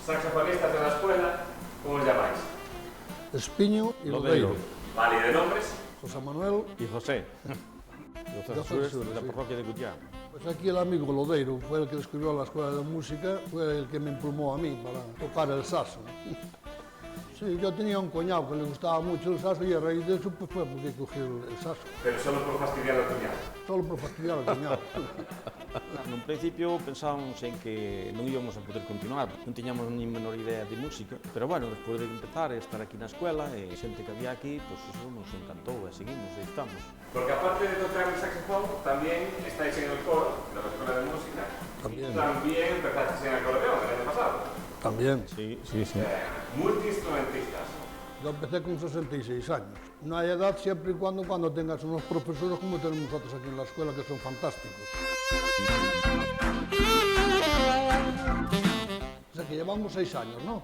Saxofonistas de la escuela, ¿cómo os llamáis? Espiño y Lodeiro. Vale, ¿y de nombres? José Manuel Y José, de la parroquia de Gutián. Pues aquí el amigo Lodeiro fue el que descubrió la escuela de música, fue el que me emplumó a mí para tocar el saxo. Sí, yo tenía un cuñado que le gustaba mucho el saxo y a raíz de eso pues fue porque cogí el saxo. Pero solo por fastidiar al cuñado. Solo por fastidiar al cuñado. No principio pensábamos en que non íbamos a poder continuar, non tiñamos ni menor idea de música, pero bueno, despois de empezar a estar aquí na escuela e xente que había aquí, pues eso nos encantou e seguimos e estamos. Porque aparte de tocar el saxofón, también estáis en el coro de la escuela de música. También. Y también empezasteis en el acordeón el año pasado. También. Sí. Multiinstrumentistas. Yo empecé con 66 años. No hay edad siempre y cuando tengas unos profesores como tenemos nosotros aquí en la escuela que son fantásticos. O sea que llevamos 6 años, ¿no?